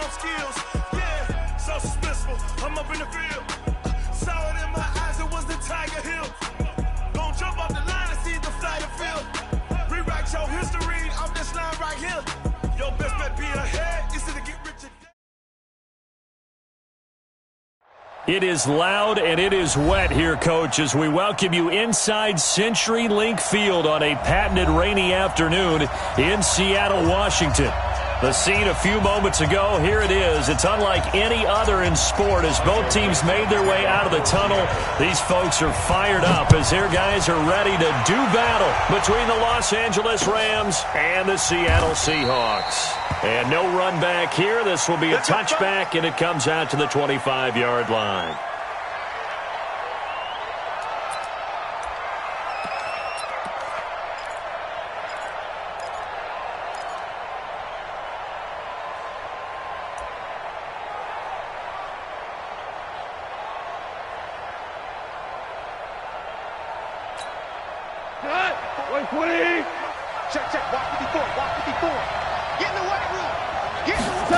on skills. Yeah, so suspenseful. I'm up in the field. Saw it in my eyes, it was the Tiger Hill. Gon' jump off the line and see the flight of field. Rewrite your history off this line right here. Your best bet be ahead, easy to get rich. It is loud and it is wet here, Coach, as we welcome you inside CenturyLink Field on a patented rainy afternoon in Seattle, Washington. The scene a few moments ago, here it is. It's unlike any other in sport as both teams made their way out of the tunnel. These folks are fired up as their guys are ready to do battle between the Los Angeles Rams and the Seattle Seahawks. And no run back here. This will be a touchback, and it comes out to the 25-yard line. Check, walk 54, walk 54. Get in the weight room. Get in the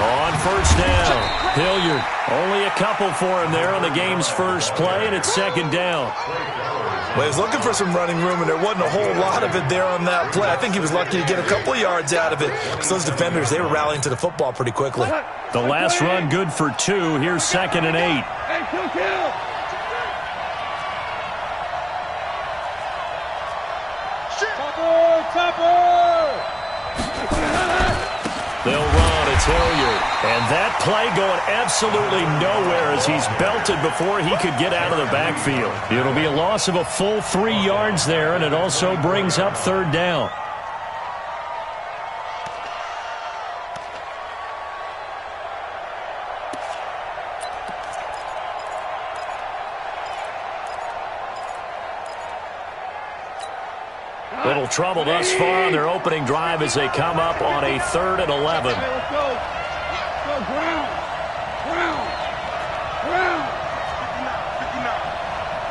On first down, Hilliard. Only a couple for him there on the game's first play, and it's second down. Well, he was looking for some running room, and there wasn't a whole lot of it there on that play. I think he was lucky to get a couple yards out of it because those defenders, they were rallying to the football pretty quickly. The last run good for 2. Here's 2nd and 8. Hey, kill. They'll run. It's Hilliard. And that play going absolutely nowhere as he's belted before he could get out of the backfield. It'll be a loss of a full 3 yards there, and it also brings up third down. Little trouble thus far on their opening drive as they come up on a 3rd and 11. Hey, let's go. Let's go, ground.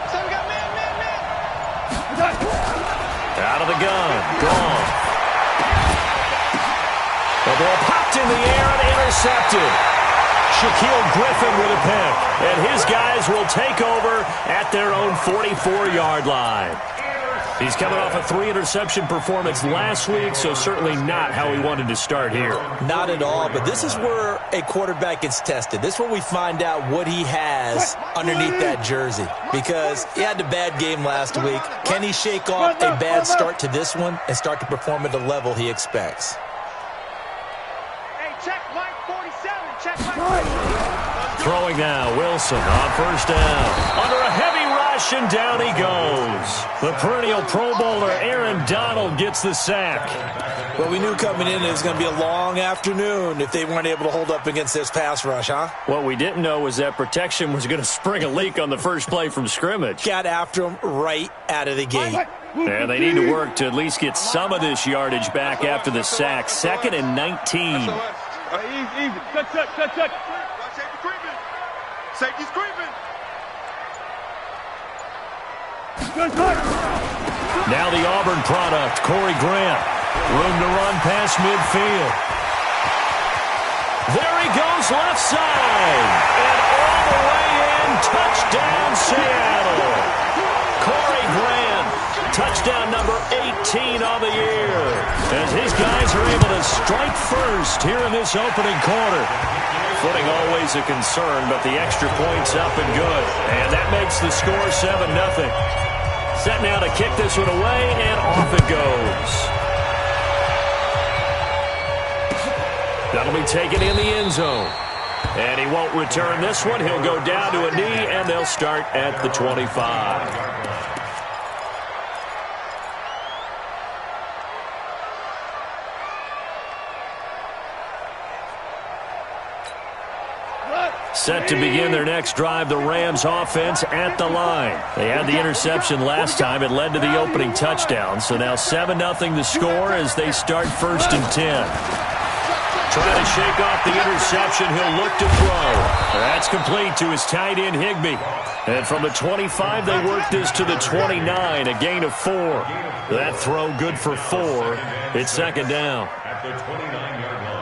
So we got man. Out of the gun. Gone. The ball popped in the air and intercepted. Shaquille Griffin with a pick. And his guys will take over at their own 44-yard line. He's coming off a 3-interception performance last week, so certainly not how he wanted to start here. Not at all, but this is where a quarterback gets tested. This is where we find out what he has underneath that jersey, because he had a bad game last week. Can he shake off a bad start to this one and start to perform at the level he expects? Hey, check white 47. Check white 47. Throwing now, Wilson on first down. Under a heavy rush, and down he goes. The perennial Pro Bowler Aaron Donald gets the sack. Well, we knew coming in it was going to be a long afternoon if they weren't able to hold up against this pass rush, huh? What we didn't know was that protection was going to spring a leak on the first play from scrimmage. Got after him right out of the gate. And they need to work to at least get some of this yardage back after the sack. 2nd and 19. Easy. Cut. Safety's creeping. Now the Auburn product, Corey Grant. Room to run past midfield. There he goes left side. And all the way in, touchdown Seattle. Corey Grant, touchdown number 18 on the year. As his guys are able to strike first here in this opening quarter. Footing always a concern, but the extra point's up and good. And that makes the score 7-0. Set now to kick this one away, and off it goes. That'll be taken in the end zone. And he won't return this one. He'll go down to a knee, and they'll start at the 25. Set to begin their next drive, the Rams offense at the line. They had the interception last time. It led to the opening touchdown. So now 7-0 the score as they start 1st and 10. Trying to shake off the interception. He'll look to throw. That's complete to his tight end, Higbee. And from the 25, they work this to the 29, a gain of 4. That throw good for 4. It's 2nd down. At the 29-yard line.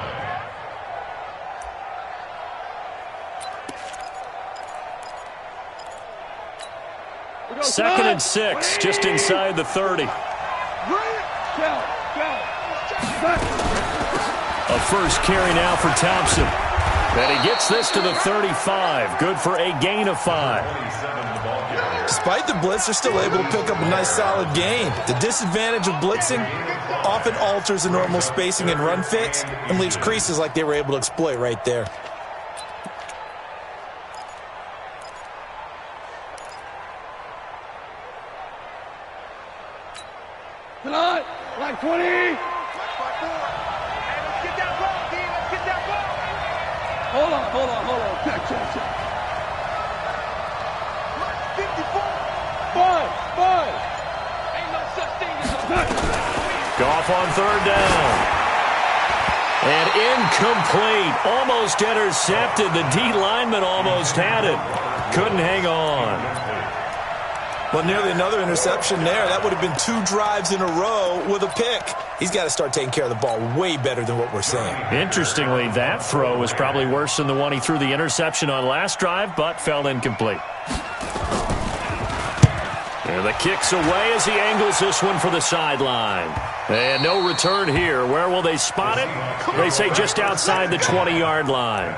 2nd and 6, just inside the 30. A first carry now for Thompson. And he gets this to the 35. Good for a gain of 5. Despite the blitz, they're still able to pick up a nice solid gain. The disadvantage of blitzing often alters the normal spacing and run fits and leaves creases like they were able to exploit right there. Tonight, like 20. Let's get that ball, D. Let's get that ball. Hold on. Check. 54. 5. Ain't no such thing as a Goff on 3rd down. And incomplete. Almost intercepted. The D lineman almost had it. Couldn't hang on. Well, nearly another interception there. That would have been 2 drives in a row with a pick. He's got to start taking care of the ball way better than what we're seeing. Interestingly, that throw was probably worse than the one he threw the interception on last drive, but fell incomplete. And the kick's away as he angles this one for the sideline. And no return here. Where will they spot it? They say just outside the 20-yard line.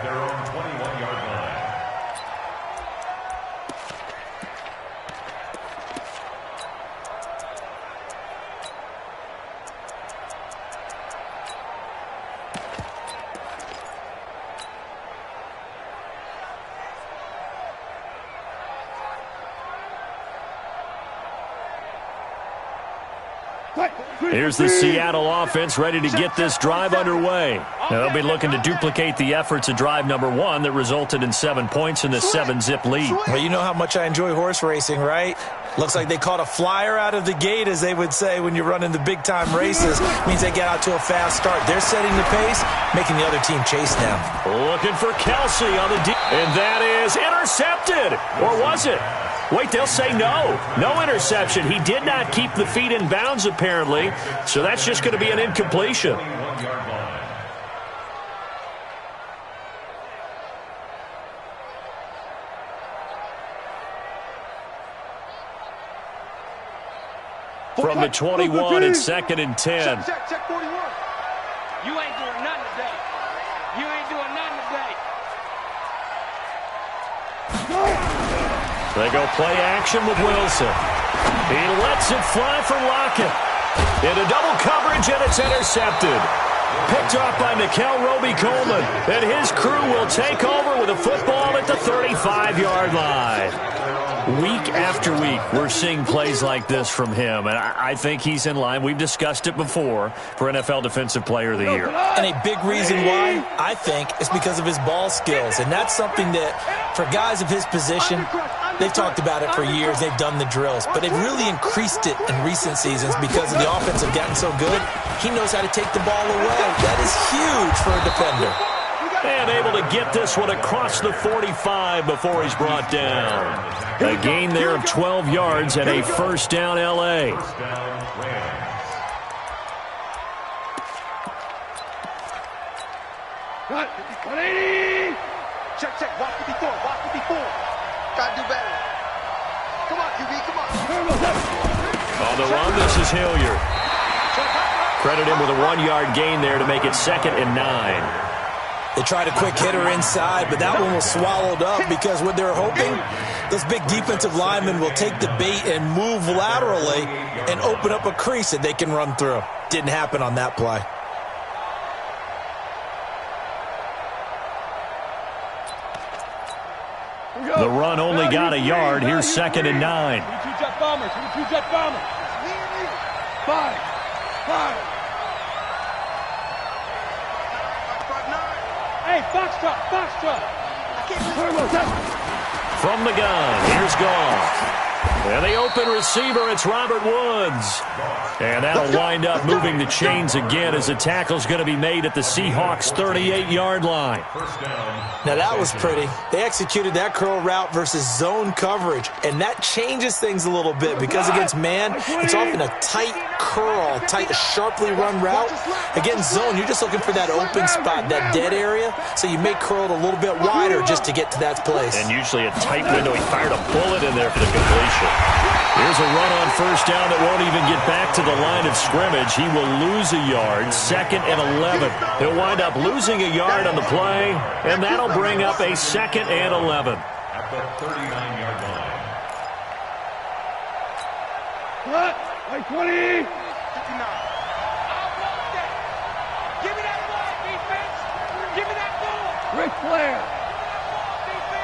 Here's the Seattle offense ready to get this drive underway. Now they'll be looking to duplicate the efforts of drive number 1 that resulted in 7 points in the 7-zip lead. Well, you know how much I enjoy horse racing, right? Looks like they caught a flyer out of the gate, as they would say when you're running the big-time races. Means they get out to a fast start. They're setting the pace, making the other team chase them. Looking for Kelsey on the deep. And that is intercepted. Or was it? Wait, they'll say no. No interception. He did not keep the feet in bounds, apparently. So that's just going to be an incompletion. From the 21, it's 2nd and 10. Check 41. You ain't doing nothing today. You ain't doing nothing today. They go play action with Wilson. He lets it fly for Lockett. Into double coverage, and it's intercepted. Picked off by Nickel Roby-Coleman. And his crew will take over with a football at the 35-yard line. Week after week, we're seeing plays like this from him, and I think he's in line. We've discussed it before for NFL Defensive Player of the Year. And a big reason why, I think, is because of his ball skills. And that's something that, for guys of his position, they've talked about it for years. They've done the drills. But they've really increased it in recent seasons because the offense have gotten so good. He knows how to take the ball away. That is huge for a defender. And able to get this one across the 45 before he's brought down. A gain there of 12 yards and a first down L.A. Got 180. Check. Watch 54. Gotta do better. Come on, QB. Come on. On the run, this is Hilliard. Credit him with a 1-yard gain there to make it 2nd and 9. They tried a quick hitter inside, but that one was swallowed up because what they're hoping, those big defensive linemen will take the bait and move laterally and open up a crease that they can run through. Didn't happen on that play. The run only got a yard. Here's 2nd and 9. 2 jet bombers. 5. Hey, Foxtrot. From the gun, here's Goff. And the open receiver, it's Robert Woods. And that'll wind up moving the chains again as the tackle's going to be made at the Seahawks' 38-yard line. Now that was pretty. They executed that curl route versus zone coverage, and that changes things a little bit because against man, it's often a tight curl, tight, sharply run route. Against zone, you're just looking for that open spot, that dead area, so you may curl it a little bit wider just to get to that place. And usually a tight window. He fired a bullet in there for the completion. Here's a run on first down that won't even get back to the line of scrimmage. He will lose a yard, 2nd and 11. He'll wind up losing a yard on the play, and that'll bring up a 2nd and 11. At the 39-yard line. Cut. Like 20. 59. Give me that ball, defense. Give me that ball. Ric Flair.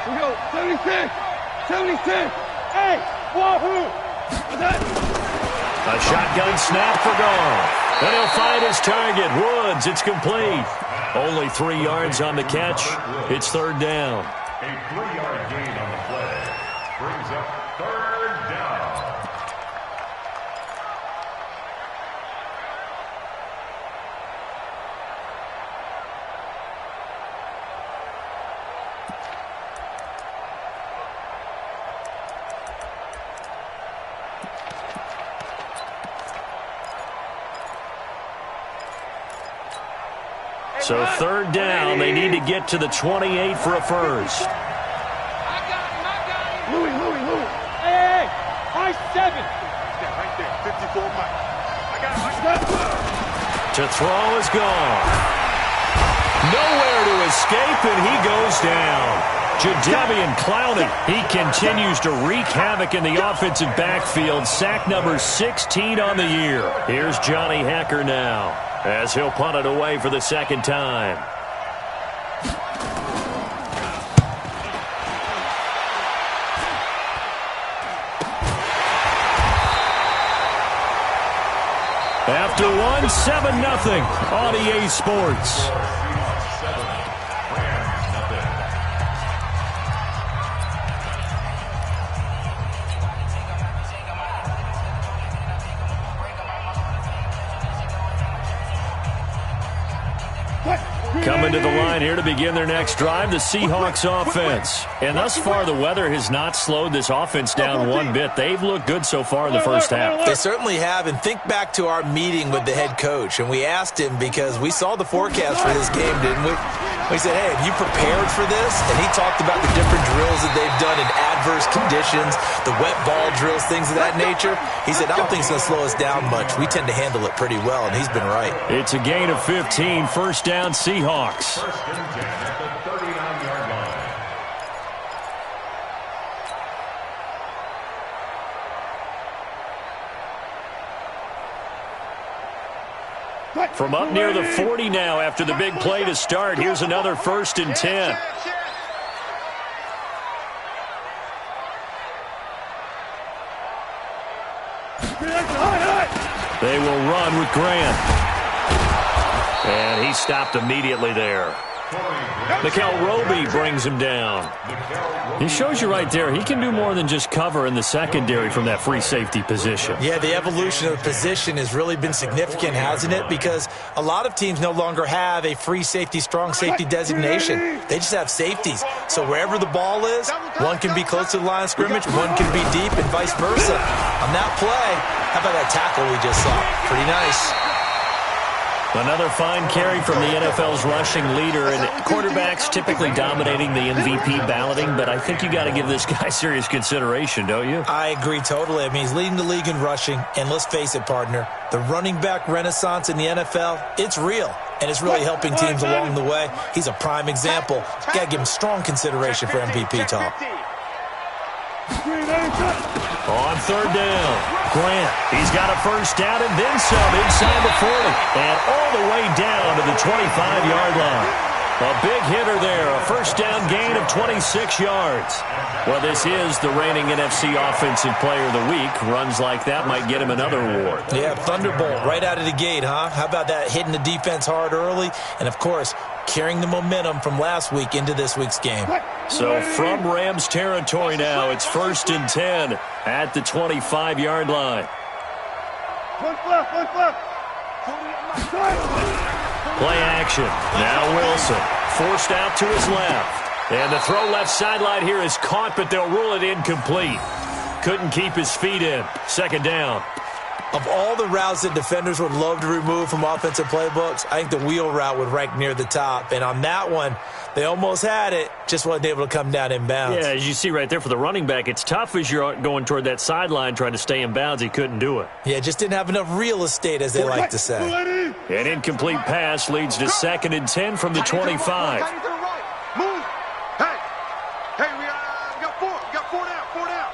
We go. 76. 76. Hey. Wahoo. A shotgun snap for Goff. And he'll find his target. Woods, it's complete. Only 3 yards on the catch. It's 3rd down. A 3-yard gain on the play brings up 3rd down. So 3rd down, they need to get to the 28 for a first. I got him. Louis. Hey. High 7. Right there, 54 Mike. I got him. To throw is gone. Nowhere to escape, and he goes down. Jadeveon Clowney, he continues to wreak havoc in the offensive backfield. Sack number 16 on the year. Here's Johnny Hacker now, as he'll punt it away for the 2nd time. After one, 7-0 on EA Sports. Coming to the line here to begin their next drive, the Seahawks offense. And thus far, the weather has not slowed this offense down one bit. They've looked good so far in the first half. They certainly have, and think back to our meeting with the head coach, and we asked him because we saw the forecast for this game, didn't we? We said, hey, have you prepared for this? And he talked about the different drills that they've done in adverse conditions, the wet ball drills, things of that nature. He said, I don't think it's going to slow us down much. We tend to handle it pretty well, and he's been right. It's a gain of 15, 1st down Seahawks. 1st and 10 at the 39-yard line. From up near the 40 now after the big play to start. Here's another 1st and 10. They will run with Grant. And he stopped immediately there. Nickel Roby brings him down. He shows you right there, he can do more than just cover in the secondary from that free safety position. Yeah, the evolution of the position has really been significant, hasn't it? Because a lot of teams no longer have a free safety, strong safety designation. They just have safeties. So wherever the ball is, one can be close to the line of scrimmage, one can be deep, and vice versa. On that play, how about that tackle we just saw? Pretty nice. Another fine carry from the NFL's rushing leader, and quarterbacks typically dominating the MVP balloting, but I think you got to give this guy serious consideration, don't you? I agree totally. I mean, he's leading the league in rushing, and let's face it, partner, the running back renaissance in the NFL, it's real, and it's really helping teams along the way. He's a prime example. Got to give him strong consideration for MVP talk. On 3rd down, Grant, he's got a 1st down and then some inside the 40 and all the way down to the 25-yard line. A big hitter there, a 1st down gain of 26 yards. Well, this is the reigning NFC Offensive Player of the Week. Runs like that might get him another award. Yeah, Thunderbolt right out of the gate, huh? How about that, hitting the defense hard early? And, of course, carrying the momentum from last week into this week's game. So from Rams territory now, it's 1st and 10 at the 25-yard line. Play action. Now Wilson forced out to his left. And the throw left sideline here is caught, but they'll rule it incomplete. Couldn't keep his feet in. 2nd down. Of all the routes that defenders would love to remove from offensive playbooks, I think the wheel route would rank near the top. And on that one, they almost had it, just wasn't able to come down in bounds. Yeah, as you see right there for the running back, it's tough as you're going toward that sideline trying to stay in bounds. He couldn't do it. Yeah, just didn't have enough real estate, as they like to say. An incomplete pass leads to 2nd and 10 from the 25. Move. Hey, we got 4. We got 4 down. 4 down.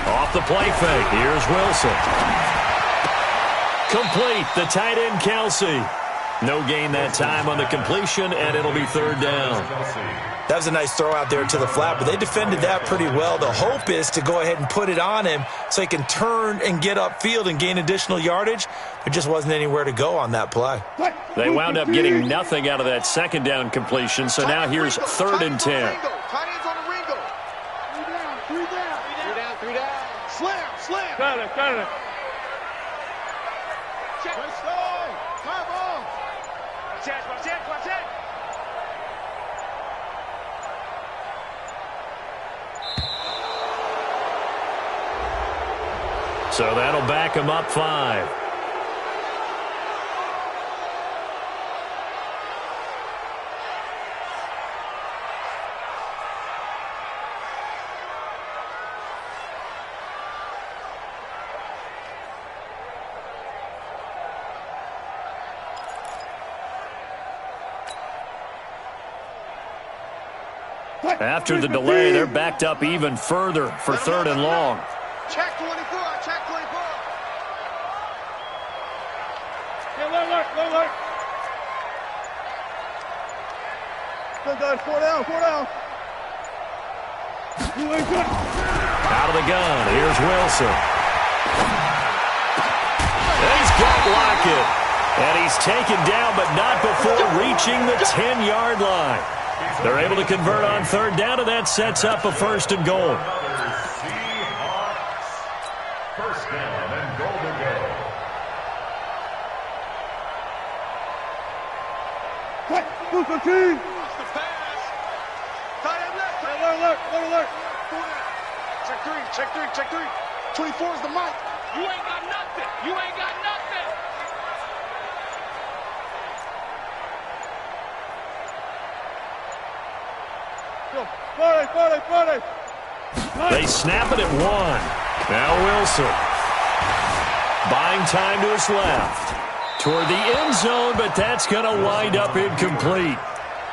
Off the play fake. Here's Wilson. Complete. The tight end, Kelsey. No gain that time on the completion, and it'll be 3rd down. That was a nice throw out there to the flat, but they defended that pretty well. The hope is to go ahead and put it on him so he can turn and get upfield and gain additional yardage. There just wasn't anywhere to go on that play. They wound up getting nothing out of that 2nd down completion, so now here's 3rd and 10. Tight ends on the Ringo. 3 down. 3 down. Slam. Got it. Check. Let's go. Come on. Watch it. So that'll back him up 5. After the delay, they're backed up even further for 3rd and long. Check 24. Look. Good. 4 down. Out of the gun, here's Wilson. He's got Lockett. And he's taken down, but not before reaching the 10-yard line. They're able to convert on 3rd down, and that sets up a 1st and goal. Seahawks. 1st down and goal to go. Move the team. Watch the pass. Tight end left. Look. Check 3. 24 is the mic. You ain't got nothing. Go. 40. They snap it at 1. Now Wilson. Buying time to his left. Toward the end zone, but that's going to wind up incomplete.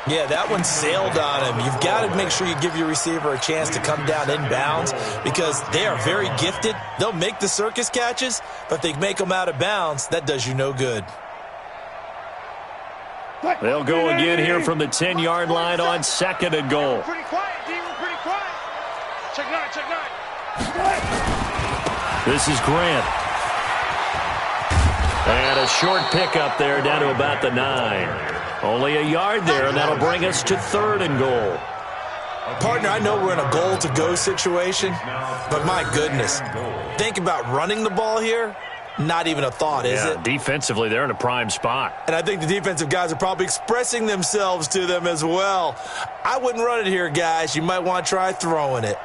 Yeah, that one sailed on him. You've got to make sure you give your receiver a chance to come down inbounds because they are very gifted. They'll make the circus catches, but if they make them out of bounds, that does you no good. They'll go again here from the 10-yard line on 2nd and goal. Pretty quiet, D. We're pretty quiet. Check 9. This is Grant. And a short pickup there down to about the 9. Only a yard there, and that'll bring us to 3rd and goal. Partner, I know we're in a goal-to-go situation, but my goodness, think about running the ball here. Not even a thought, is it? Defensively, they're in a prime spot. And I think the defensive guys are probably expressing themselves to them as well. I wouldn't run it here, guys. You might want to try throwing it.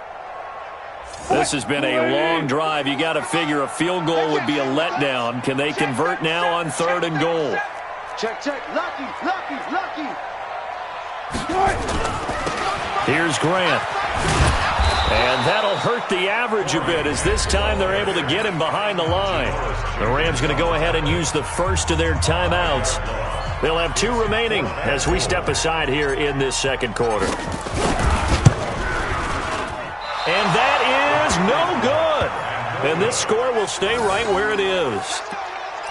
This has been a long drive. You got to figure a field goal would be a letdown. Can they convert now on 3rd and goal? Check. Lucky. Here's Grant. And that'll hurt the average a bit as this time they're able to get him behind the line. The Rams going to go ahead and use the first of their timeouts. They'll have 2 remaining as we step aside here in this 2nd quarter. And that is no good. And this score will stay right where it is.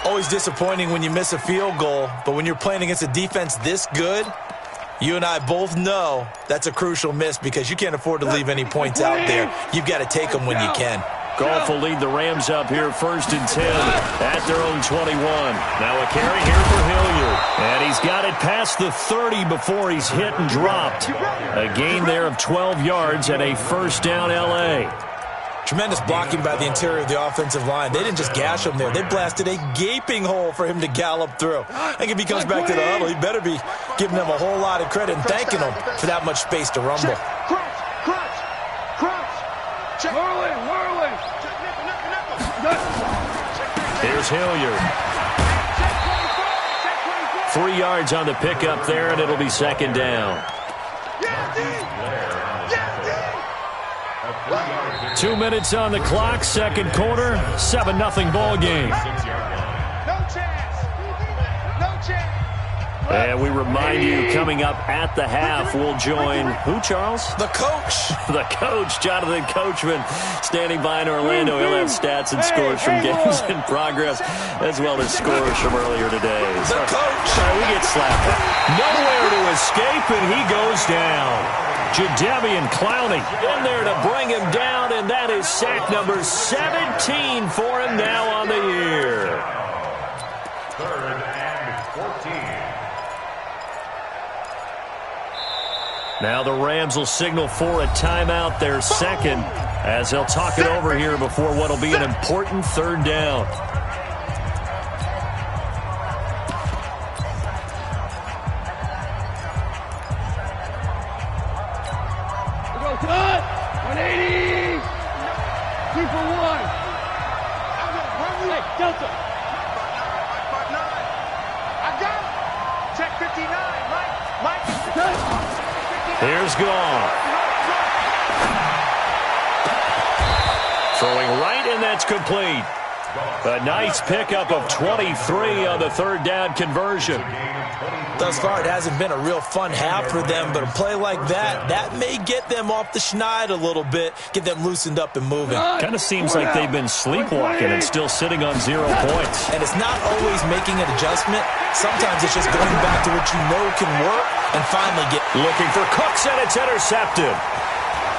Always disappointing when you miss a field goal, but when you're playing against a defense this good, you and I both know that's a crucial miss because you can't afford to leave any points out there. You've got to take them when you can. Goff will lead the Rams up here 1st and 10 at their own 21. Now a carry here for Hilliard. And he's got it past the 30 before he's hit and dropped. A gain there of 12 yards and a 1st down L.A. Tremendous blocking by the interior of the offensive line. They didn't just gash him there. They blasted a gaping hole for him to gallop through. I think if he comes back to the huddle, he better be giving them a whole lot of credit and thanking them for that much space to rumble. Crunch. is Hilliard. 3 yards on the pickup there, and it'll be second down. 2 minutes on the clock, second quarter, 7-0 ball game. No chance. No chance. And we remind you, coming up at the half, we'll join who, Charles? The coach. The coach, Jonathan Coachman, standing by in Orlando. He'll have stats and scores from games in progress, as well as scores from earlier today. The coach. We get slapped. Nowhere to escape, and he goes down. Jadeveon Clowney in there to bring him down, and that is sack number 17 for him now on the year. 3rd and 14. Now the Rams will signal for a timeout, their second, as they'll talk it over here before what will be an important third down. Cut! 180! 2 for 1. Hey, Delta. I got it. Check 59. Mike. Here's Gone. Throwing right, and that's complete. A nice pickup of 23 on the third down conversion. Thus far, it hasn't been a real fun half for them, but a play like that may get them off the schneid a little bit, get them loosened up and moving. Kind of seems like they've been sleepwalking and still sitting on 0 points. And it's not always making an adjustment. Sometimes it's just going back to what you know can work and finally get... Looking for Cooks, and it's intercepted.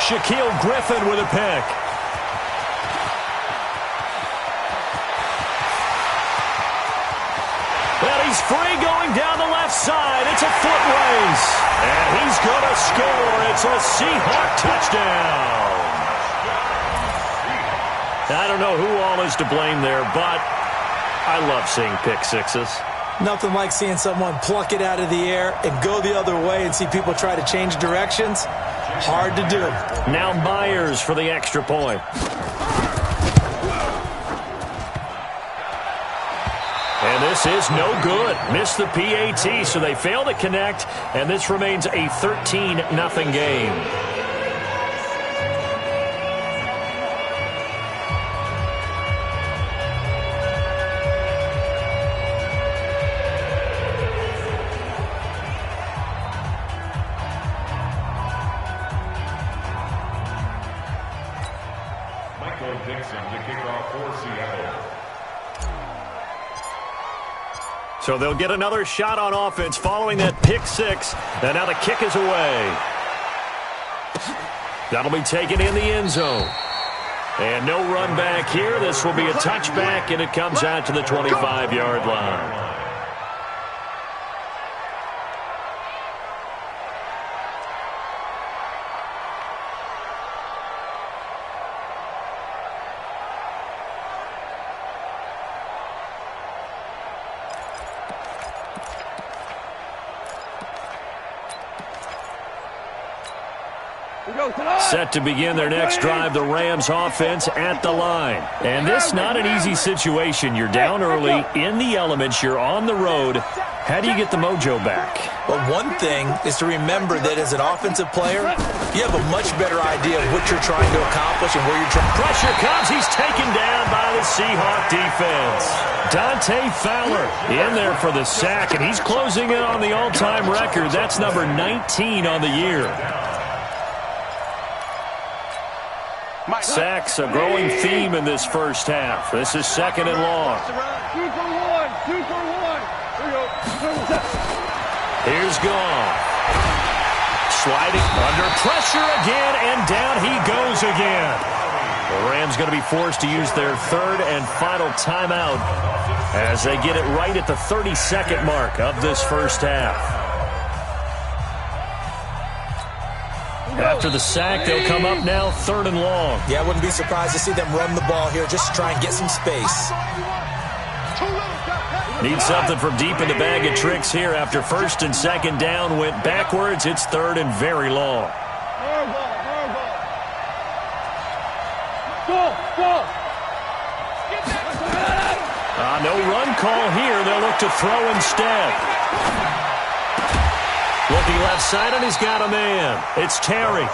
Shaquille Griffin with a pick. And he's free going down the left side. It's a foot race. And he's going to score. It's a Seahawk touchdown. I don't know who all is to blame there, but I love seeing pick sixes. Nothing like seeing someone pluck it out of the air and go the other way and see people try to change directions. Hard to do. Now Myers for the extra point. And this is no good. Missed the PAT, so they fail to connect, and this remains a 13-0 game. Michael Dixon to kick off for Seattle. So they'll get another shot on offense following that pick six. And now the kick is away. That'll be taken in the end zone. And no run back here. This will be a touchback, and it comes out to the 25-yard line. Set to begin their next drive, the Rams offense at the line. And this not an easy situation. You're down early, in the elements, you're on the road. How do you get the mojo back? Well, one thing is to remember that as an offensive player, you have a much better idea of what you're trying to accomplish and where you're trying. Pressure comes. He's taken down by the Seahawk defense. Dante Fowler in there for the sack, and he's closing in on the all-time record. That's number 19 on the year. Sacks, a growing theme in this first half. This is second and long. 2 for 1. 2 for 1. Here's Gone. Sliding under pressure again, and down he goes again. The Rams going to be forced to use their third and final timeout as they get it right at the 30-second mark of this first half. After the sack, they'll come up now third and long. Yeah, I wouldn't be surprised to see them run the ball here just to try and get some space. Need something from deep in the bag of tricks here. After first and second down went backwards, it's third and very long. On no run call here. They'll look to throw instead. Looking left side, and he's got a man. It's Terry.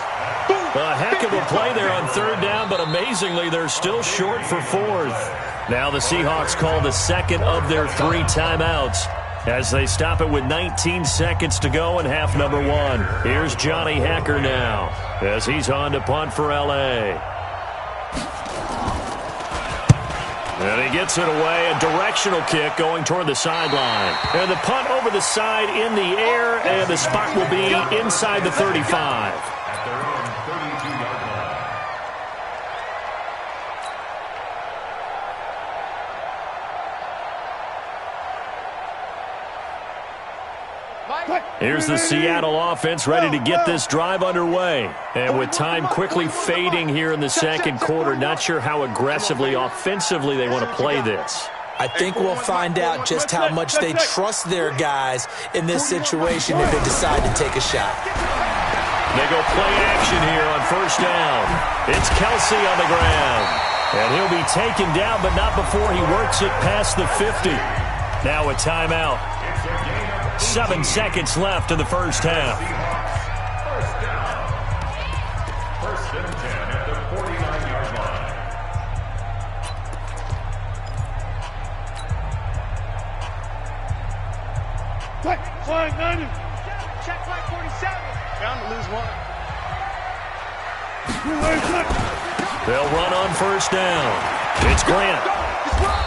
A heck of a play there on third down, but amazingly, they're still short for fourth. Now the Seahawks call the second of their 3 timeouts as they stop it with 19 seconds to go in half number 1. Here's Johnny Hacker now as he's on to punt for L.A. And he gets it away, a directional kick going toward the sideline. And the punt over the side in the air, and the spot will be inside the 35. Here's the Seattle offense ready to get this drive underway. And with time quickly fading here in the second quarter, not sure how aggressively, offensively they want to play this. I think we'll find out just how much they trust their guys in this situation if they decide to take a shot. They go play action here on first down. It's Kelsey on the ground. And he'll be taken down, but not before he works it past the 50. Now a timeout. 7 seconds left in the first half. First and 10 at the 49-yard line. Flag 90. Check flag 47. Bound to lose one. They'll run on first down. It's Grant. It's wrong.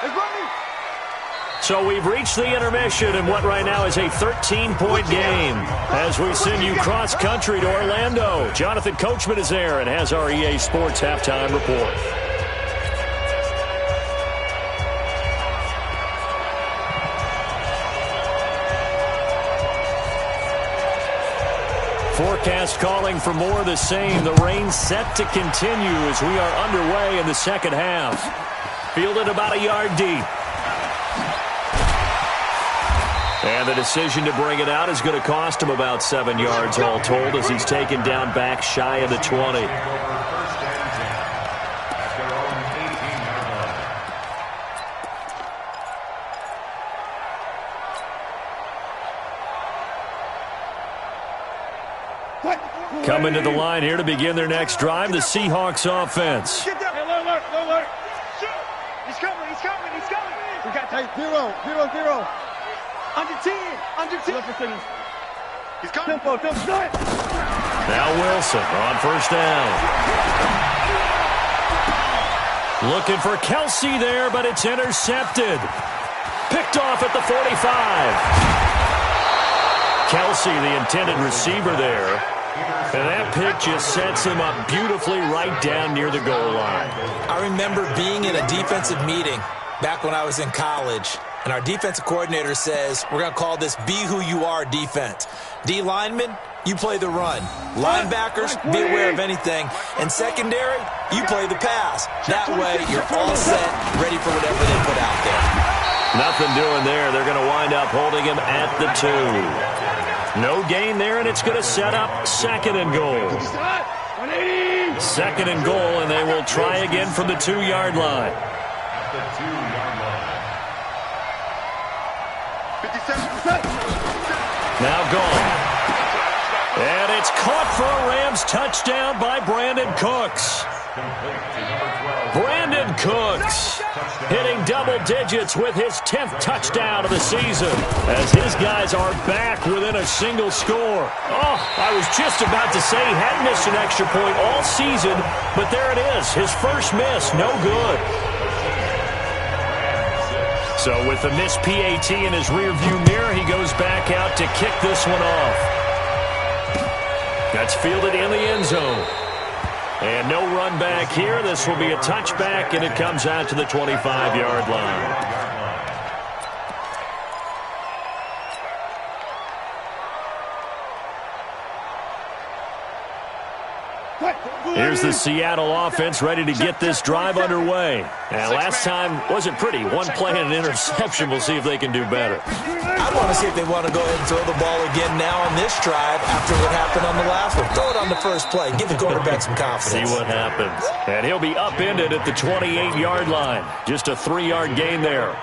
It's running. So we've reached the intermission in what right now is a 13-point game as we send you cross-country to Orlando. Jonathan Coachman is there and has our EA Sports halftime report. Forecast calling for more of the same. The rain set to continue as we are underway in the second half. Fielded about a yard deep. And the decision to bring it out is going to cost him about 7 yards all told as he's taken down back shy of the 20. Coming to the line here to begin their next drive, the Seahawks offense. Get down. Alert. He's coming. We got 0. Under 10. He's coming. Tempo. Now Wilson on first down. Looking for Kelsey there, but it's intercepted. Picked off at the 45. Kelsey, the intended receiver there. And that pick just sets him up beautifully right down near the goal line. I remember being in a defensive meeting back when I was in college, and our defensive coordinator says, we're going to call this Be Who You Are defense. D linemen, you play the run. Linebackers, be aware of anything. And secondary, you play the pass. That way, you're all set, ready for whatever they put out there. Nothing doing there. They're going to wind up holding him at the 2. No gain there, and it's going to set up second and goal. Second and goal, and they will try again from the 2-yard line. At the 2-yard line. 57. Now gone. And it's caught for a Rams touchdown by Brandon Cooks. Brandon Cooks hitting double digits with his 10th touchdown of the season as his guys are back within a single score. Oh, I was just about to say he hadn't missed an extra point all season, but there it is, his first miss, no good. So with the missed PAT in his rearview mirror, he goes back out to kick this one off. That's fielded in the end zone. And no run back here. This will be a touchback, and it comes out to the 25-yard line. Here's the Seattle offense ready to get this drive underway. And last time wasn't pretty. One play and an interception. We'll see if they can do better. I want to see if they want to go ahead and throw the ball again now on this drive after what happened on the last one. Throw it on the first play. Give the quarterback some confidence. See what happens. And he'll be upended at the 28-yard line. Just a 3-yard gain there.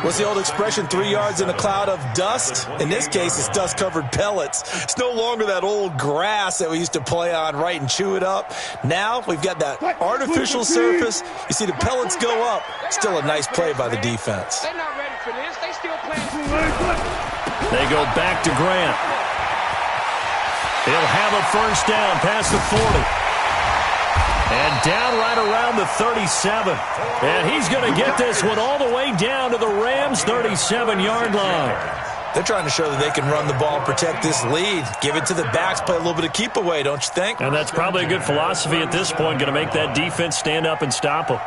What's the old expression, 3 yards in a cloud of dust? In this case, it's dust-covered pellets. It's no longer that old grass that we used to play on, right, and chew it up. Now we've got that artificial surface. You see the pellets go up. Still a nice play by the defense. They're not ready for this. They still playing. They go back to Grant. He'll have a first down past the 40. And down right around the 37. And he's going to get this one all the way down to the Rams' 37-yard line. They're trying to show that they can run the ball, protect this lead. Give it to the backs, play a little bit of keep away, don't you think? And that's probably a good philosophy at this point, going to make that defense stand up and stop them.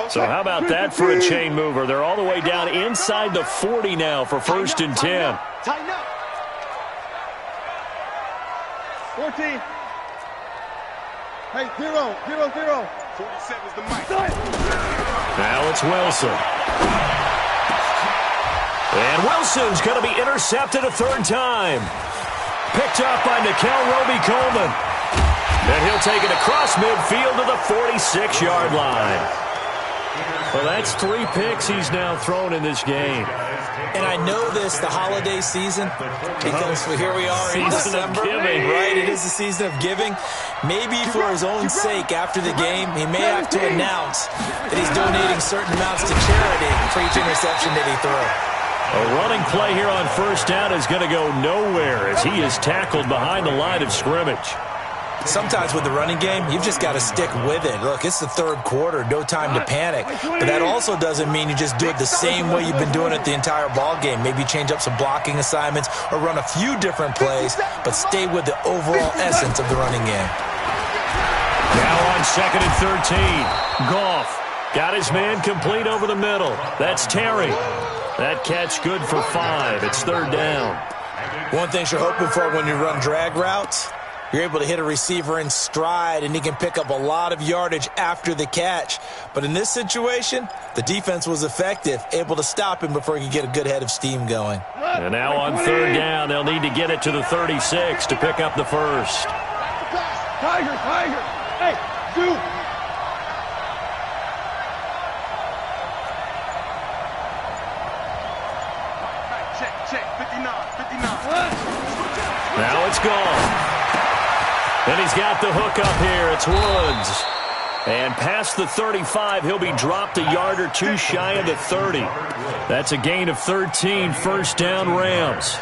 So how about that for a chain mover? They're all the way down inside the 40 now for 1st and 10. Tighten up. 14. Hey, 0, 0, 0. 47's the mic. Now it's Wilson. And Wilson's going to be intercepted a 3rd time. Picked up by Nikel Roby-Coleman. And he'll take it across midfield to the 46-yard line. Well, that's 3 picks he's now thrown in this game. And I know this, the holiday season, because here we are in December. Right, it is the season of giving. Maybe for his own sake after the game, he may have to announce that he's donating certain amounts to charity for each interception that he throws. A running play here on 1st down is going to go nowhere as he is tackled behind the line of scrimmage. Sometimes with the running game, you've just got to stick with it. Look, it's the 3rd quarter, no time to panic. But that also doesn't mean you just do it the same way you've been doing it the entire ball game. Maybe change up some blocking assignments or run a few different plays, but stay with the overall essence of the running game. Now on 2nd and 13. Goff got his man complete over the middle. That's Terry. That catch good for 5. It's 3rd down. One thing you're hoping for when you run drag routes, you're able to hit a receiver in stride, and he can pick up a lot of yardage after the catch. But in this situation, the defense was effective, able to stop him before he could get a good head of steam going. And now on 3rd down, they'll need to get it to the 36 to pick up the 1st. Tiger. Hey, do. Check. 59. Now it's gone. And he's got the hook up here. It's Woods. And past the 35, he'll be dropped a yard or 2 shy of the 30. That's a gain of 13, 1st down Rams.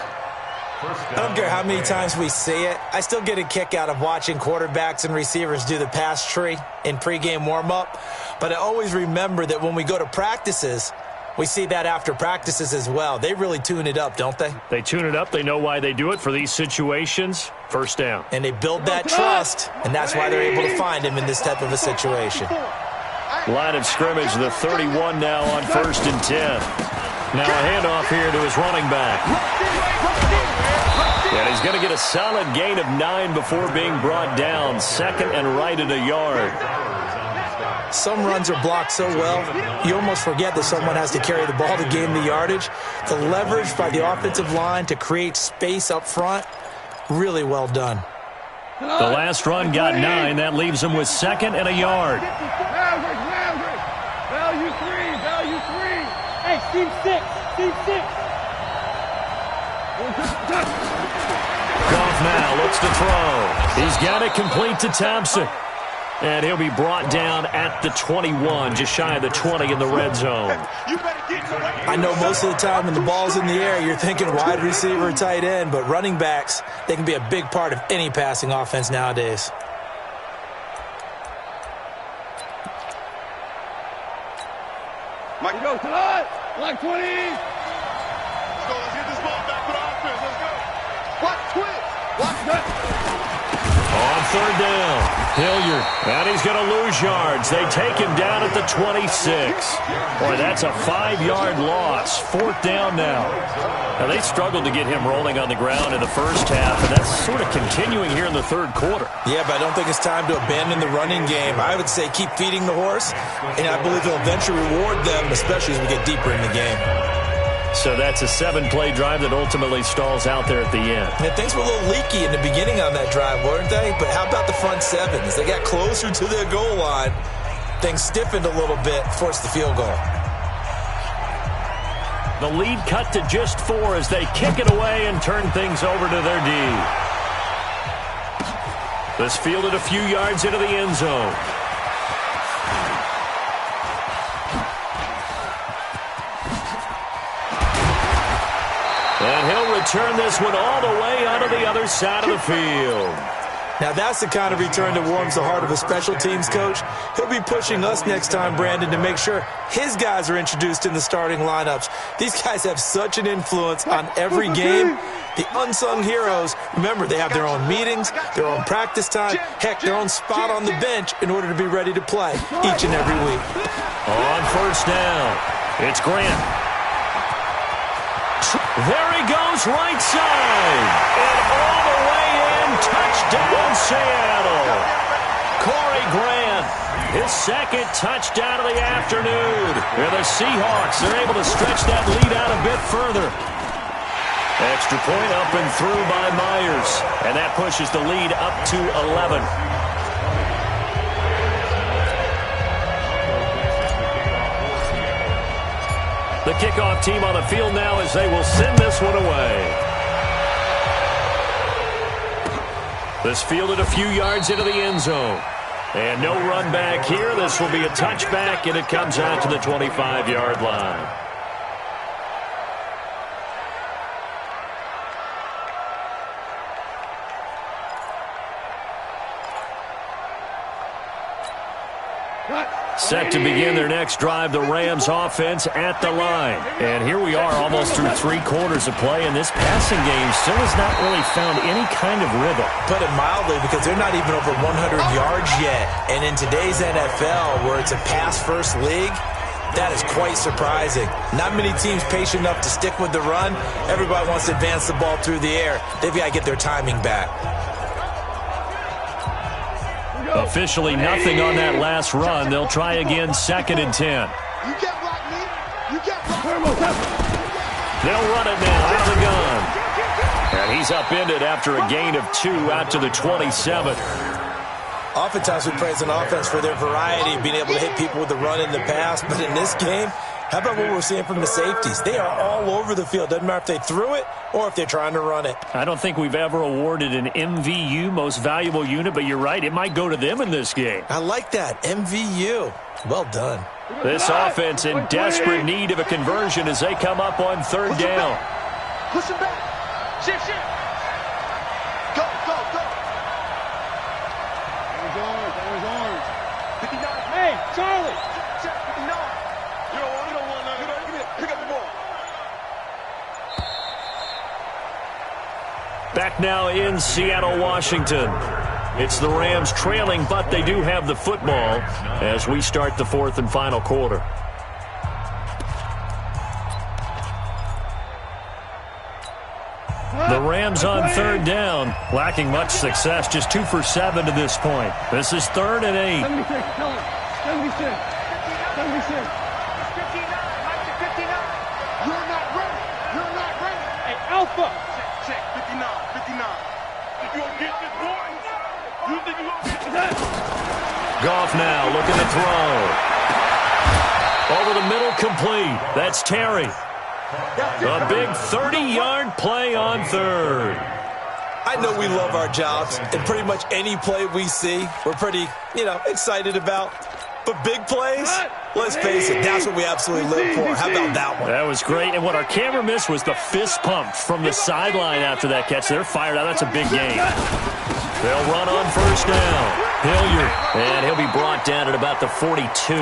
I don't care how many times we see it. I still get a kick out of watching quarterbacks and receivers do the pass tree in pregame warm-up. But I always remember that when we go to practices, we see that after practices as well. They really tune it up, don't they? They tune it up. They know why they do it for these situations. 1st down. And they build that trust, and that's why they're able to find him in this type of a situation. Line of scrimmage, the 31 now on 1st and 10. Now a handoff here to his running back. And he's going to get a solid gain of 9 before being brought down. 2nd and right at a yard. Some runs are blocked so well, you almost forget that someone has to carry the ball to gain the yardage. The leverage by the offensive line to create space up front, really well done. The last run got 9. That leaves him with 2nd and a yard. Value 3. Hey, team 6. Goff now looks to throw. He's got it complete to Thompson. And he'll be brought down at the 21, just shy of the 20 in the red zone. I know most of the time when the ball's in the air, you're thinking wide receiver, tight end, but running backs, they can be a big part of any passing offense nowadays. Mike, go tonight. Like 20. Let's get this ball back for the offense. Let's go. Watch twist. Watch that. On third down. Hilliard, and he's going to lose yards. They take him down at the 26. Boy, that's a 5-yard loss. Fourth down now. Now, they struggled to get him rolling on the ground in the first half, and that's sort of continuing here in the third quarter. Yeah, but I don't think it's time to abandon the running game. I would say keep feeding the horse, and I believe it'll eventually reward them, especially as we get deeper in the game. So that's a 7-play drive that ultimately stalls out there at the end. Yeah, things were a little leaky in the beginning on that drive, weren't they? But how about the front seven? As they got closer to their goal line, things stiffened a little bit, forced the field goal. The lead cut to just 4 as they kick it away and turn things over to their D. This fielded a few yards into the end zone. And he'll return this one all the way onto the other side of the field. Now that's the kind of return that warms the heart of a special teams coach. He'll be pushing us next time, Brandon, to make sure his guys are introduced in the starting lineups. These guys have such an influence on every game. The unsung heroes, remember, they have their own meetings, their own practice time, heck, their own spot on the bench in order to be ready to play each and every week. On first down, it's Grant. There he goes, right side. And all the way in, touchdown Seattle. Corey Grant, his second touchdown of the afternoon. And the Seahawks are able to stretch that lead out a bit further. Extra point up and through by Myers. And that pushes the lead up to 11. The kickoff team on the field now as they will send this one away. This fielded a few yards into the end zone. And no run back here. This will be a touchback, and it comes out to the 25-yard line. Set to begin their next drive, the Rams offense at the line. And here we are almost through 3 quarters of play, and this passing game still has not really found any kind of rhythm. Put it mildly, because they're not even over 100 yards yet. And in today's NFL, where it's a pass-first league, that is quite surprising. Not many teams patient enough to stick with the run. Everybody wants to advance the ball through the air. They've got to get their timing back. Officially nothing on that last run. They'll try again, 2nd and 10. You can't block me. You can't block me. They'll run it now out of the gun. And he's upended after a gain of 2 out to the 27. Oftentimes we praise an offense for their variety, being able to hit people with the run in the pass. But in this game, how about what we're seeing from the safeties? They are all over the field. Doesn't matter if they threw it or if they're trying to run it. I don't think we've ever awarded an MVU, most valuable unit, but you're right, it might go to them in this game. I like that, MVU. Well done. This offense in desperate need of a conversion as they come up on 3rd down. Push him back. Shift. Go. There's orange. 59. Hey, Charlie. Check 59. You don't want nothing. Give it. Pick up the ball. Back now in Seattle, Washington. It's the Rams trailing, but they do have the football as we start the 4th and final quarter. The Rams on 3rd down, lacking much success, just 2 for 7 to this point. This is 3rd and 8. 76. 79. You're not ready. Hey, Alpha. Check. 59. If you don't get this boy, you think you won't get that? Goff now looking to throw. Over the middle, complete. That's Terry. A big 30-yard play on 3rd. I know we love our jobs, and pretty much any play we see, we're pretty, excited about. But big plays, let's face it, that's what we absolutely live for. How about that one? That was great. And what our camera missed was the fist pump from the sideline after that catch. They're fired out. That's a big game. They'll run on first down. Hilliard, and he'll be brought down at about the 42.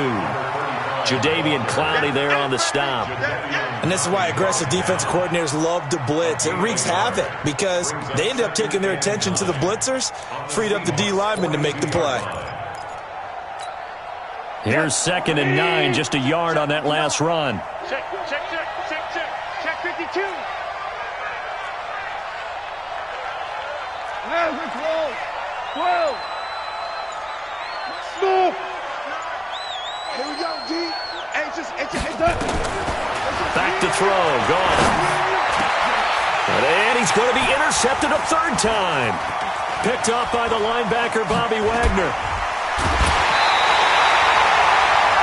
Jadeveon Clowney there on the stop. And this is why aggressive defense coordinators love to blitz. It wreaks havoc because they end up taking their attention to the blitzers, freed up the D lineman to make the play. Here's 2nd and 9, just a yard on that last run. Check 52. Now we're 12. Move. Here we go, G. Back to throw, gone. And he's going to be intercepted a 3rd time. Picked off by the linebacker, Bobby Wagner.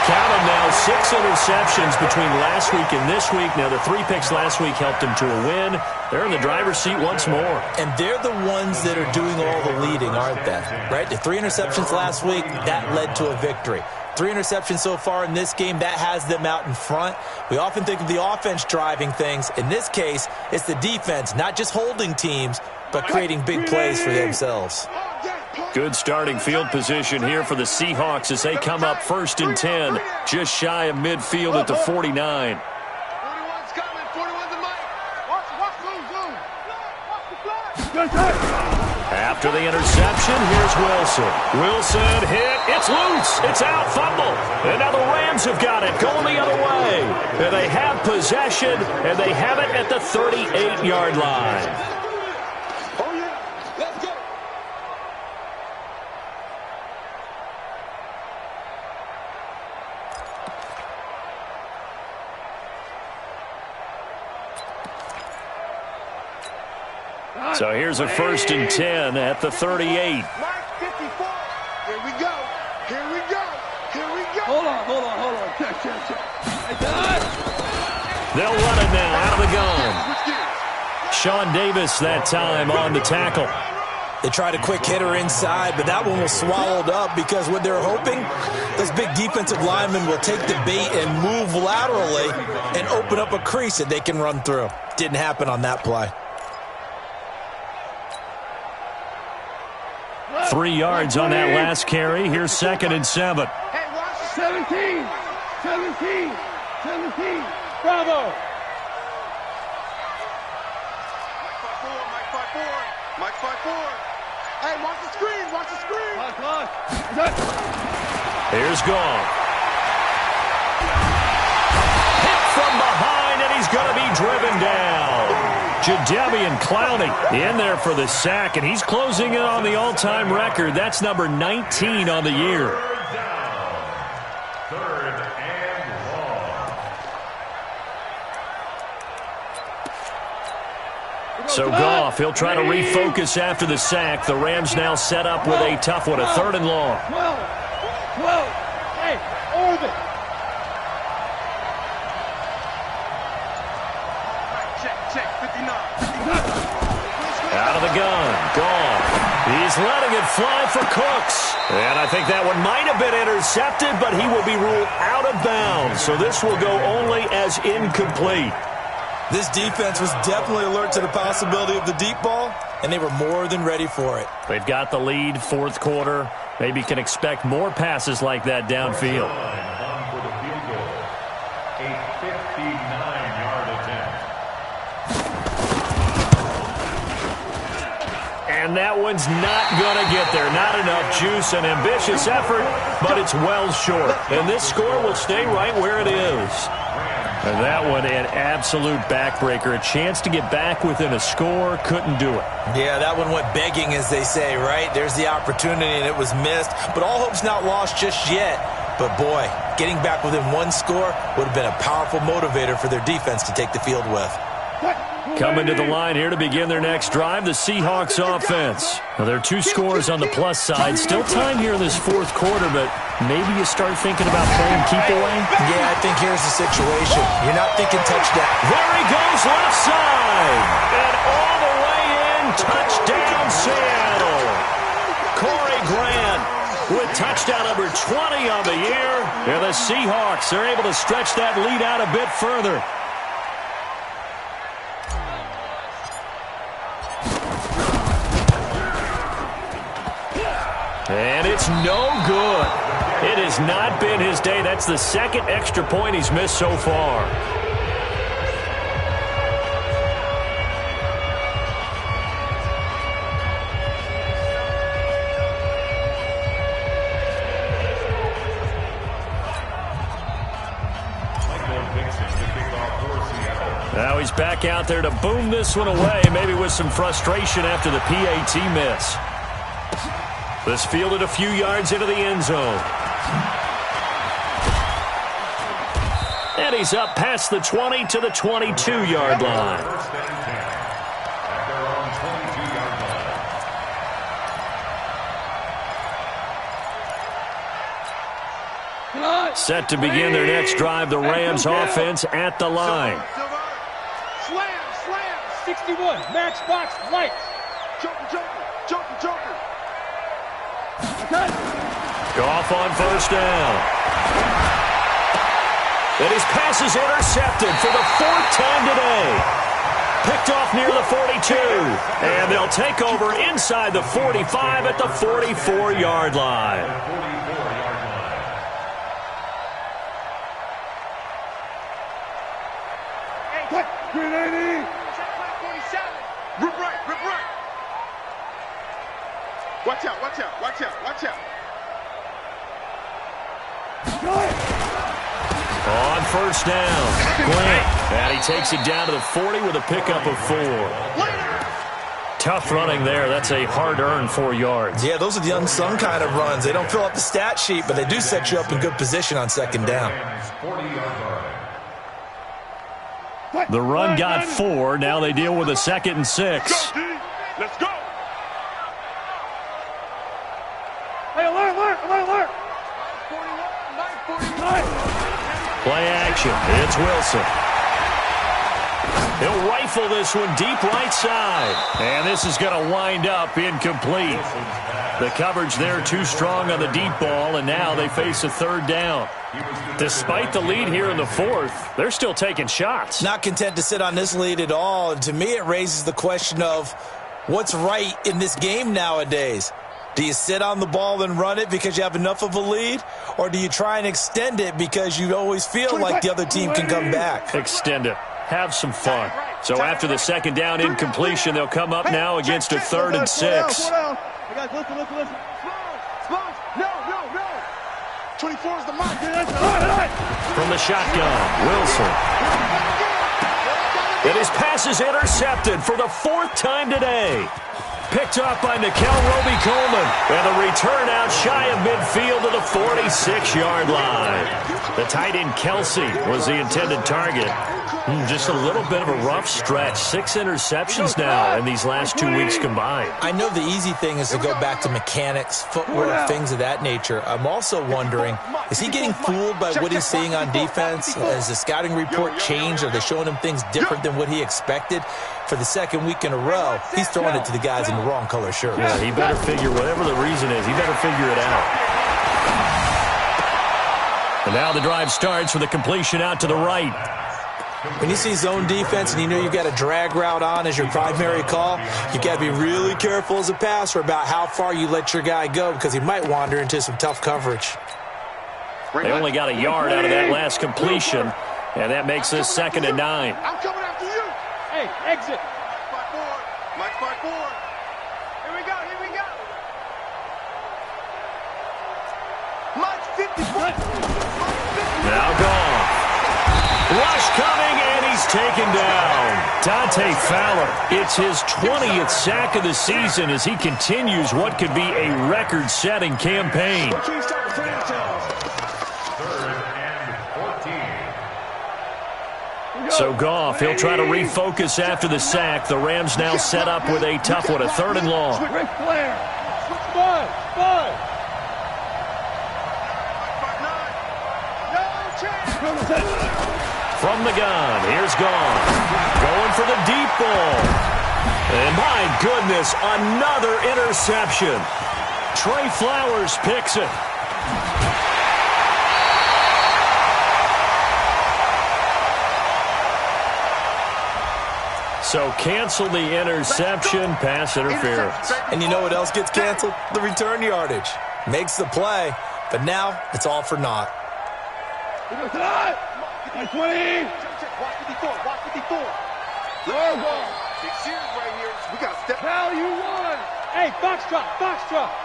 Count them now, 6 interceptions between last week and this week. Now, the 3 picks last week helped him to a win. They're in the driver's seat once more. And they're the ones that are doing all the leading, aren't they? Right? The 3 interceptions last week, that led to a victory. 3 interceptions so far in this game, that has them out in front. We often think of the offense driving things. In this case, it's the defense, not just holding teams, but creating big plays for themselves. Good starting field position here for the Seahawks as they come up 1st and 10, just shy of midfield at the 49. 41's coming. 41's a mic. Watch the flag. After the interception, here's Wilson. Wilson hit. It's loose. It's out. Fumble. And now the Rams have got it. Going the other way. And they have possession, and they have it at the 38-yard line. Oh, yeah. Let's go. So here's a 1st and 10 at the 38. Mark 54. Here we go. Hold on. Check. They'll run it now out of the gun. Sean Davis that time on the tackle. They tried a quick hitter inside, but that one was swallowed up because what they're hoping, those big defensive linemen will take the bait and move laterally and open up a crease that they can run through. Didn't happen on that play. 3 yards on that last carry. Here's 2nd and 7. Hey, watch 17. Bravo. Mike 5-4. Hey, watch the screen. Lock. Here's Goff. Hit from behind, and he's going to be driven down. Jadeveon Clowney in there for the sack, and he's closing in on the all-time record. That's number 19 on the year. 3rd and long. So Goff, he'll try to refocus after the sack. The Rams now set up with a tough one, a 3rd and long. 12. Hey, orbit. Check. 59. Out of the gun, Goff. He's letting it fly for Cooks. And I think that one might have been intercepted, but he will be ruled out of bounds. So this will go only as incomplete. This defense was definitely alert to the possibility of the deep ball, and they were more than ready for it. They've got the lead, 4th quarter. Maybe can expect more passes like that downfield. For the field goal, a 59-yard attempt. And that one's not going to get there. Not enough juice, an ambitious effort, but it's well short. And this score will stay right where it is. And that one, an absolute backbreaker. A chance to get back within a score, couldn't do it. Yeah, that one went begging, as they say, right? There's the opportunity, and it was missed. But all hope's not lost just yet. But, boy, getting back within 1 score would have been a powerful motivator for their defense to take the field with. Coming to the line here to begin their next drive, the Seahawks offense. Now, there are 2 scores on the plus side. Still time here in this 4th quarter, but maybe you start thinking about playing keep away? Yeah, I think here's the situation. You're not thinking touchdown. There he goes, left side. And all the way in, touchdown Seattle. Corey Grant with touchdown number 20 on the year. And the Seahawks are able to stretch that lead out a bit further. And it's no good. It has not been his day. That's the second extra point he's missed so far. Now he's back out there to boom this one away, maybe with some frustration after the PAT miss. This fielded a few yards into the end zone. And he's up past the 20 to the 22-yard line. Set to begin their next drive, the Rams offense at the line. Slam, 61, matchbox, lights. Joker. Goff on first down. And his pass is intercepted for the fourth time today. Picked off near the 42. And they'll take over inside the 45 at the 44-yard line. Grenade! Rip right! Watch out! On first down, Glenn. And he takes it down to the 40 with a pickup of 4. Tough running there. That's a hard-earned 4 yards. Yeah, those are the unsung kind of runs. They don't fill up the stat sheet, but they do set you up in good position on second down. The run got 4. Now they deal with a 2nd and 6. Let's go! Hey, alert! 41, 949. Play action. It's Wilson. He'll rifle this one deep right side. And this is going to wind up incomplete. The coverage there too strong on the deep ball, and now they face a 3rd down. Despite the lead here in the 4th, they're still taking shots. Not content to sit on this lead at all. And to me, it raises the question of what's right in this game nowadays. Do you sit on the ball and run it because you have enough of a lead? Or do you try and extend it because you always feel like the other team can come back? Extend it. Have some fun. So after the 2nd down incompletion, they'll come up now against a 3rd and 6. Hey, guys, listen. Slow. No. 24 is the mark. From the shotgun, Wilson. And his pass is intercepted for the 4th time today. Picked off by Nickel Roby-Coleman. And the return out shy of midfield to the 46-yard line. The tight end Kelsey was the intended target. Just a little bit of a rough stretch. 6 interceptions now in these last 2 weeks combined. I know the easy thing is to go back to mechanics, footwork, things of that nature. I'm also wondering, is he getting fooled by what he's seeing on defense? Has the scouting report changed? Are they showing him things different than what he expected? For the 2nd week in a row, he's throwing it to the guys in the wrong color shirts. Yeah, he better figure, whatever the reason is, he better figure it out. And now the drive starts with a completion out to the right. When you see zone defense and you know you've got a drag route on as your primary call, you've got to be really careful as a passer about how far you let your guy go because he might wander into some tough coverage. They only got a yard out of that last completion, and that makes this 2nd and 9. I'm coming after you. Hey, exit. Mike 5-4. Here we go. Mike 54. Now gone. Rush coming, and he's taken down. Dante Fowler, it's his 20th sack of the season as he continues what could be a record-setting campaign. So Goff, he'll try to refocus after the sack. The Rams now set up with a tough one, a 3rd and long. Ric Flair. Five. From the gun, here's Goff. Going for the deep ball. And my goodness, another interception. Trey Flowers picks it. So cancel the interception, pass interference. And you know what else gets canceled? The return yardage. Makes the play, but now it's all for naught. Watch 20. Watch 54. Watch 54. Big series right here. We got to step. Hell, you won. Hey, Foxtrot, Foxtrot.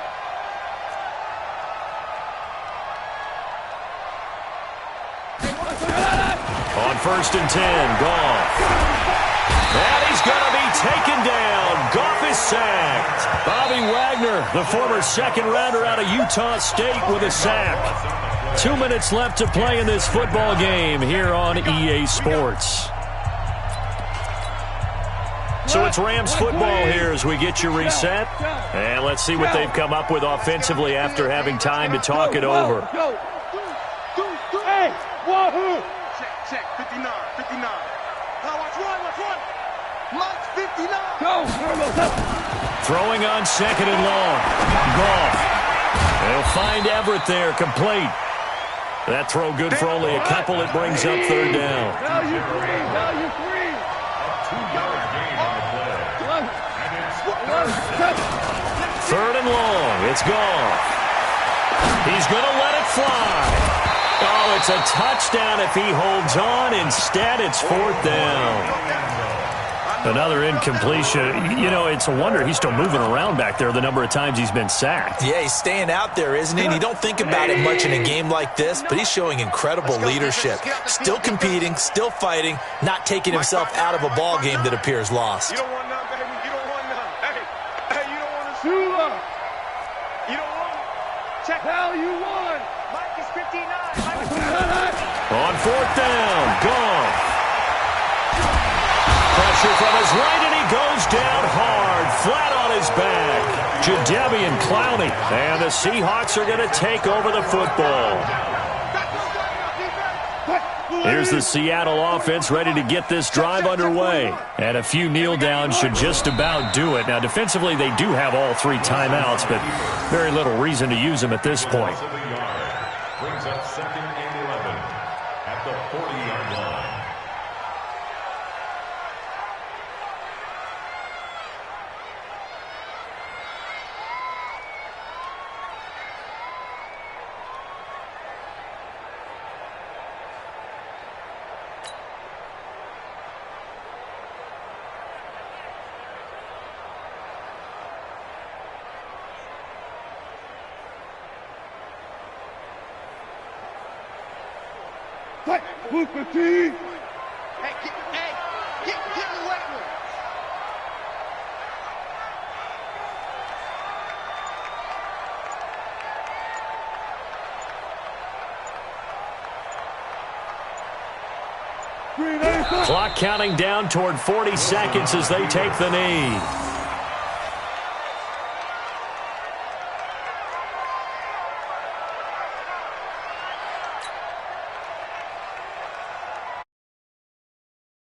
On 1st and 10, Goff. And he's going to be taken down. Goff is sacked. Bobby Wagner, the former second-rounder out of Utah State, with a sack. 2 minutes left to play in this football game here on EA Sports. So it's Rams football here as we get you reset. And let's see what they've come up with offensively after having time to talk it over. Hey, wahoo! Check. 59. Now watch one. Mike's 59. Go! Throwing on 2nd and long. Goff. They'll find Everett there, complete. That throw good for only a couple. It brings up 3rd down. Value three. 2-yard gain on the play. And it's 3rd and long. It's Goff. He's going to let it fly. Oh, it's a touchdown if he holds on. Instead, it's 4th down. Another incompletion. You know, it's a wonder he's still moving around back there the number of times he's been sacked. Yeah, he's staying out there, isn't he? And you don't think about it much in a game like this, but he's showing incredible leadership. Still competing, still fighting, not taking himself out of a ball game that appears lost. You don't want none, baby. You don't want none. Hey, you don't want to shoot up. You don't want it. Check. Hell, you won. Mike is 59. On 4th down, Goff. Pressure from his right, and he goes down hard, flat on his back. Jadeveon Clowney, and the Seahawks are going to take over the football. Here's the Seattle offense ready to get this drive underway. And a few kneel downs should just about do it. Now, defensively, they do have all 3 timeouts, but very little reason to use them at this point. brings up 2nd and 11 at the 40-yard line. Booker T. Hey, get in the weight room. Clock counting down toward 40 seconds as they take the knee.